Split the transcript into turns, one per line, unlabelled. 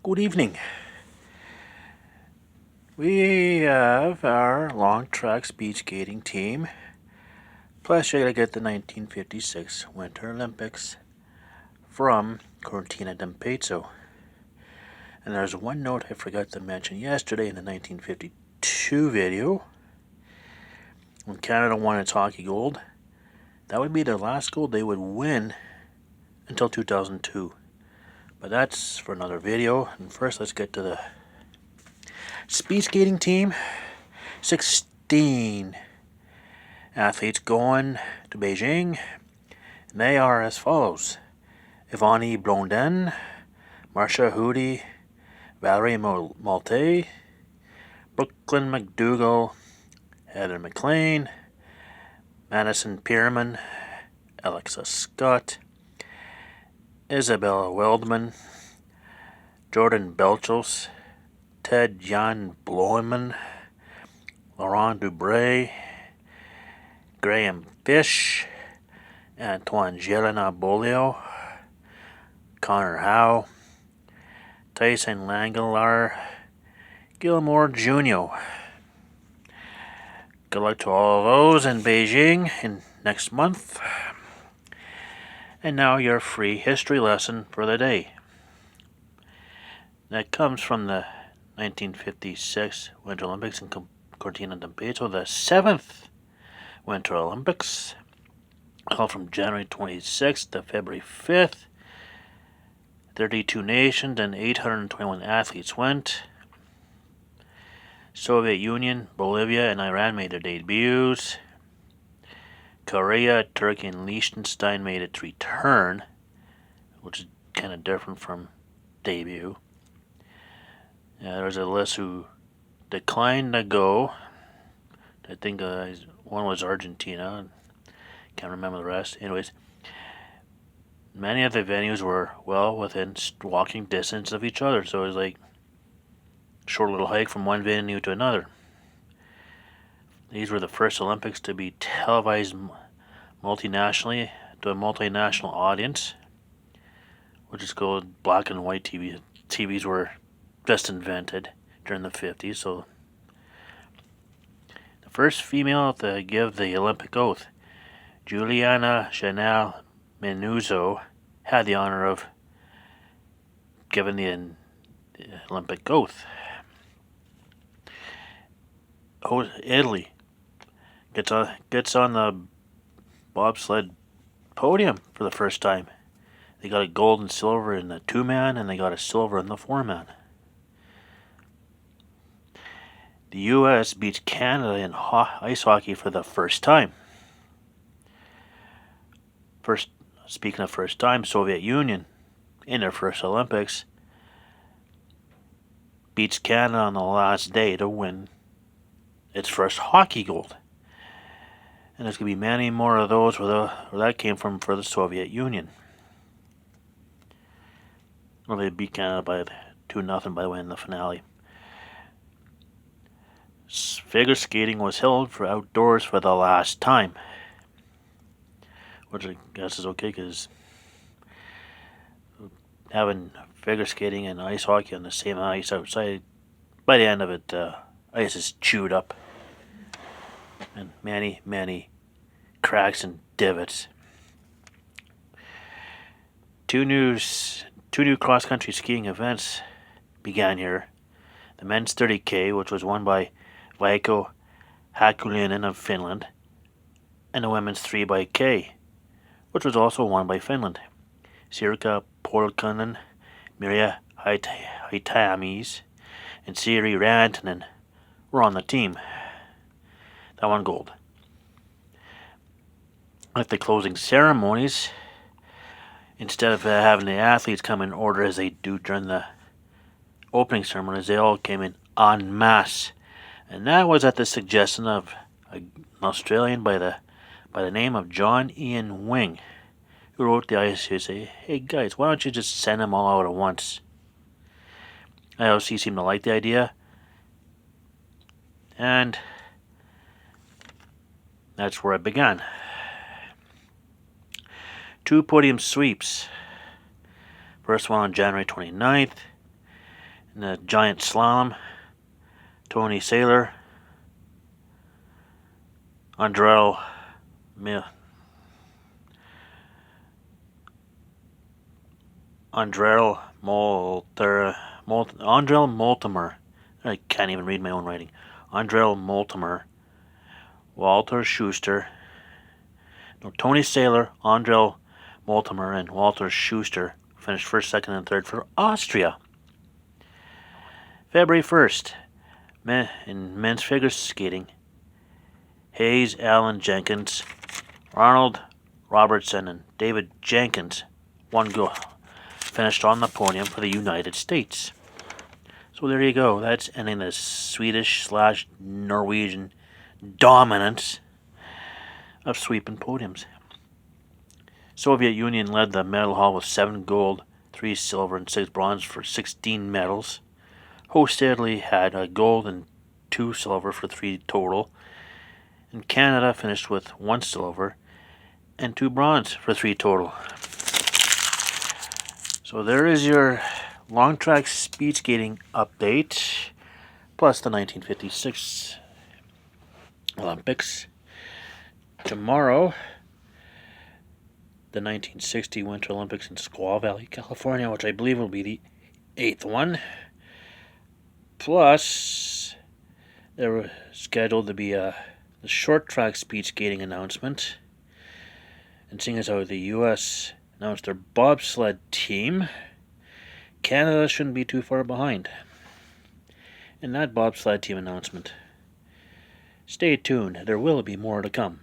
Good evening. We have our long track speed skating team. Plus, you're going to get the 1956 Winter Olympics from Cortina d'Ampezzo. And there's one note I forgot to mention yesterday in the 1952 video. When Canada won its hockey gold, that would be the last gold they would win until 2002. But that's for another video. And first, let's get to the speed skating team. 16 athletes going to Beijing. And they are as follows: Ivani Blondin, Marcia Hootie, Valerie Malte, Brooklyn McDougall, Heather McLean, Madison Pierman, Alexa Scott, Isabella Wildman, Jordan Belchos, Ted Jan Bloeman, Laurent Dubray, Graham Fish, Antoine Jelena Bolio, Connor Howe, Tyson Langelar, Gilmore Jr. Good luck to all of those in Beijing in next month. And now your free history lesson for the day. That comes from the 1956 Winter Olympics in Cortina d'Ampezzo, the 7th Winter Olympics, held from January 26th to February 5th. 32 nations and 821 athletes went. Soviet Union, Bolivia, and Iran made their debuts. Korea, Turkey, and Liechtenstein made its return, which is kind of different from debut. There was a list who declined to go. I think one was Argentina. Can't remember the rest. Anyways, many of the venues were well within walking distance of each other, so it was like a short little hike from one venue to another. These were the first Olympics to be televised multinationally to a multinational audience, which is called black and white TV. TVs were just invented during the 50s, so the first female to give the Olympic oath, Juliana Chanel Menuzzo, had the honor of giving the Olympic oath. Italy gets on the bobsled podium for the first time. They got a gold and silver in the 2-man, and they got a silver in the 4-man. The U.S. beats Canada in ice hockey for the first time. Speaking of first time, Soviet Union, in their first Olympics, beats Canada on the last day to win its first hockey gold. And there's going to be many more of those where that came from for the Soviet Union. Well, they beat Canada by 2-0, by the way, in the finale. Figure skating was held for outdoors for the last time, which I guess is okay because having figure skating and ice hockey on the same ice outside, by the end of it, ice is chewed up and many cracks and divots. Two new cross-country skiing events began here. The men's 30K, which was won by Veikko Hakulinen of Finland, and the women's 3x, which was also won by Finland. Sirka Porkkanen, Mirja Haitamies, and Siri Rantanen were on the team. That won gold. At the closing ceremonies, instead of having the athletes come in order as they do during the opening ceremonies, they all came in en masse. And that was at the suggestion of an Australian by the name of John Ian Wing, who wrote the IOC, hey guys, why don't you just send them all out at once? IOC seemed to like the idea, and that's where it began. 2 podium sweeps. First one on January 29th. In the giant slalom, Tony Saylor, Andrel Multimer. I can't even read my own writing. Andrel Multimer, Walter Schuster. No, Tony Saylor, Andrel Multimer, and Walter Schuster finished first, second, and third for Austria. February 1st, in men's figure skating, Hayes Allen Jenkins, Ronald Robertson, and David Jenkins finished on the podium for the United States. So there you go. That's ending the Swedish/Norwegian dominance of sweeping podiums. Soviet Union led the medal haul with 7 gold, 3 silver, and 6 bronze for 16 medals. Host Italy had a gold and 2 silver for 3 total. And Canada finished with 1 silver and 2 bronze for 3 total. So there is your long track speed skating update, plus the 1956 Olympics. Tomorrow, the 1960 Winter Olympics in Squaw Valley, California, which I believe will be the 8th one. Plus, there was scheduled to be the short track speed skating announcement. And seeing as how the U.S. announced their bobsled team, Canada shouldn't be too far behind in that bobsled team announcement. Stay tuned, there will be more to come.